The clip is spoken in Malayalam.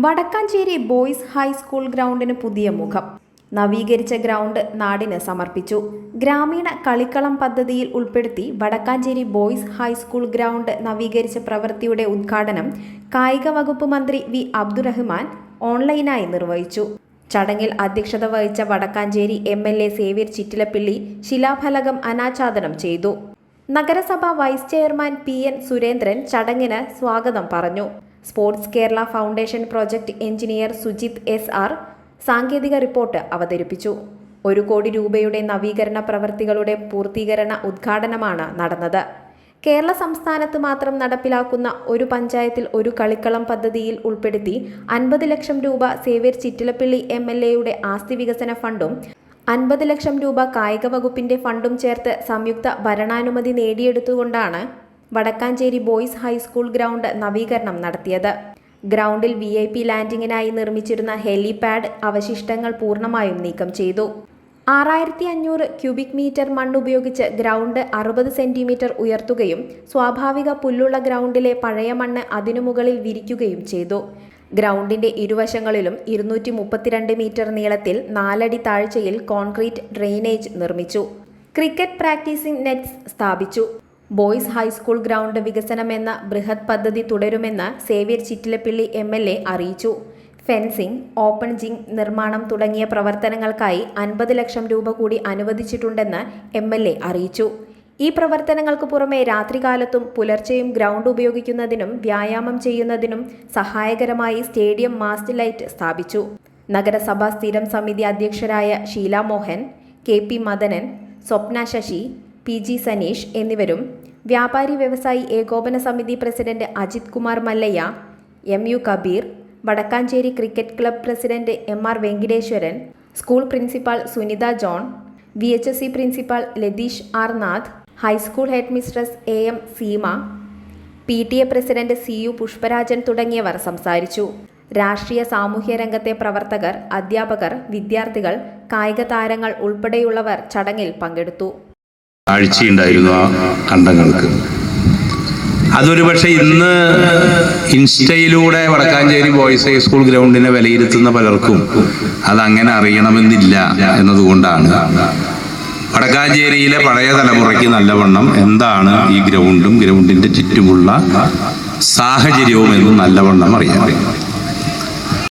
വടക്കാഞ്ചേരി ബോയ്സ് ഹൈസ്കൂൾ ഗ്രൗണ്ടിന് പുതിയ മുഖം. നവീകരിച്ച ഗ്രൗണ്ട് നാടിന് സമർപ്പിച്ചു. ഗ്രാമീണ കളിക്കളം പദ്ധതിയിൽ ഉൾപ്പെടുത്തി വടക്കാഞ്ചേരി ബോയ്സ് ഹൈസ്കൂൾ ഗ്രൗണ്ട് നവീകരിച്ച പ്രവൃത്തിയുടെ ഉദ്ഘാടനം കായിക വകുപ്പ് മന്ത്രി വി അബ്ദുറഹ്മാൻ ഓൺലൈനായി നിർവഹിച്ചു. ചടങ്ങിൽ അധ്യക്ഷത വഹിച്ച വടക്കാഞ്ചേരി MLA സേവ്യർ ചിറ്റിലപ്പിള്ളി ശിലാഫലകം അനാച്ഛാദനം ചെയ്തു. നഗരസഭ വൈസ് ചെയർമാൻ PN സുരേന്ദ്രൻ ചടങ്ങിന് സ്വാഗതം പറഞ്ഞു. Sports Kerala foundation project engineer Sujith SR സാങ്കേതിക റിപ്പോർട്ട് അവതരിപ്പിച്ചു. 1 കോടി രൂപയുടെ നവീകരണ പ്രവൃത്തികളുടെ പൂർത്തീകരണ ഉദ്ഘാടനമാണ് നടന്നത്. കേരള സംസ്ഥാനത്ത് മാത്രം നടപ്പിലാക്കുന്ന ഒരു പഞ്ചായത്തിൽ ഒരു കളിക്കളം പദ്ധതിയിൽ ഉൾപ്പെടുത്തി 50 ലക്ഷം രൂപ സേവ്യർ ചിറ്റിലപ്പിള്ളി MLAയുടെ ആസ്തി വികസന ഫണ്ടും 50 ലക്ഷം രൂപ കായിക വകുപ്പിന്റെ ഫണ്ടും ചേർത്ത് സംയുക്ത ഭരണാനുമതി നേടിയെടുത്തുകൊണ്ടാണ് വടക്കാഞ്ചേരി ബോയ്സ് ഹൈസ്കൂൾ ഗ്രൗണ്ട് നവീകരണം നടത്തിയത്. ഗ്രൗണ്ടിൽ VIP ലാൻഡിങ്ങിനായി നിർമ്മിച്ചിരുന്ന ഹെലിപാഡ് അവശിഷ്ടങ്ങൾ പൂർണ്ണമായും നീക്കം ചെയ്തു. 6500 ക്യൂബിക് മീറ്റർ മണ്ണുപയോഗിച്ച് ഗ്രൗണ്ട് 60 സെന്റിമീറ്റർ ഉയർത്തുകയും സ്വാഭാവിക പുല്ലുള്ള ഗ്രൗണ്ടിലെ പഴയ മണ്ണ് അതിനു മുകളിൽ വിരിക്കുകയും ചെയ്തു. ഗ്രൗണ്ടിന്റെ ഇരുവശങ്ങളിലും 232 മീറ്റർ നീളത്തിൽ 4 അടി താഴ്ചയിൽ കോൺക്രീറ്റ് ഡ്രെയിനേജ് നിർമ്മിച്ചു. ക്രിക്കറ്റ് പ്രാക്ടീസിംഗ് നെറ്റ്സ് സ്ഥാപിച്ചു. ബോയ്സ് ഹൈസ്കൂൾ ഗ്രൗണ്ട് വികസനമെന്ന ബൃഹത് പദ്ധതി തുടരുമെന്ന് സേവ്യർ ചിറ്റിലപ്പിള്ളി MLA അറിയിച്ചു. ഫെൻസിംഗ്, ഓപ്പൺ ജിം നിർമ്മാണം തുടങ്ങിയ പ്രവർത്തനങ്ങൾക്കായി 50 ലക്ഷം രൂപ കൂടി അനുവദിച്ചിട്ടുണ്ടെന്ന് MLA അറിയിച്ചു. ഈ പ്രവർത്തനങ്ങൾക്ക് പുറമെ രാത്രികാലത്തും പുലർച്ചെയും ഗ്രൗണ്ട് ഉപയോഗിക്കുന്നതിനും വ്യായാമം ചെയ്യുന്നതിനും സഹായകരമായി സ്റ്റേഡിയം മാസ്റ്റ് ലൈറ്റ് സ്ഥാപിച്ചു. നഗരസഭാ സ്ഥിരം സമിതി അധ്യക്ഷരായ ഷീല മോഹൻ, KP മദനൻ, സ്വപ്ന ശശി, PG സനീഷ് എന്നിവരും വ്യാപാരി വ്യവസായി ഏകോപന സമിതി president Ajith Kumar Mallayya, MU Kabeer, Vadakkanchery cricket club president MR Venkiteswaran, school principal Sunitha John, VHSE principal Latheesh R Nath, high school head mistress AM Seema, PTA president CU Pushparajan തുടങ്ങിയവർ സംസാരിച്ചു. രാഷ്ട്രീയ സാമൂഹ്യ രംഗത്തെ പ്രവർത്തകർ, അധ്യാപകർ, വിദ്യാർത്ഥികൾ, കായിക താരങ്ങൾ ഉൾപ്പെടെയുള്ളവർ ചടങ്ങിൽ പങ്കെടുത്തു. കാഴ്ചയുണ്ടായിരുന്നു ആ കണ്ടങ്ങൾക്ക്. അതൊരു പക്ഷെ ഇന്ന് ഇൻസ്റ്റയിലൂടെ വടക്കാഞ്ചേരി ബോയ്സ് ഹൈസ്കൂൾ ഗ്രൗണ്ടിനെ വിലയിരുത്തുന്ന പലർക്കും അതങ്ങനെ അറിയണമെന്നില്ല എന്നതുകൊണ്ടാണ് വടക്കാഞ്ചേരിയിലെ പഴയ തലമുറയ്ക്ക് നല്ലവണ്ണം എന്താണ് ഈ ഗ്രൗണ്ടും ഗ്രൗണ്ടിന്റെ ചുറ്റുമുള്ള സാഹചര്യവും എന്ന് നല്ലവണ്ണം അറിയാം.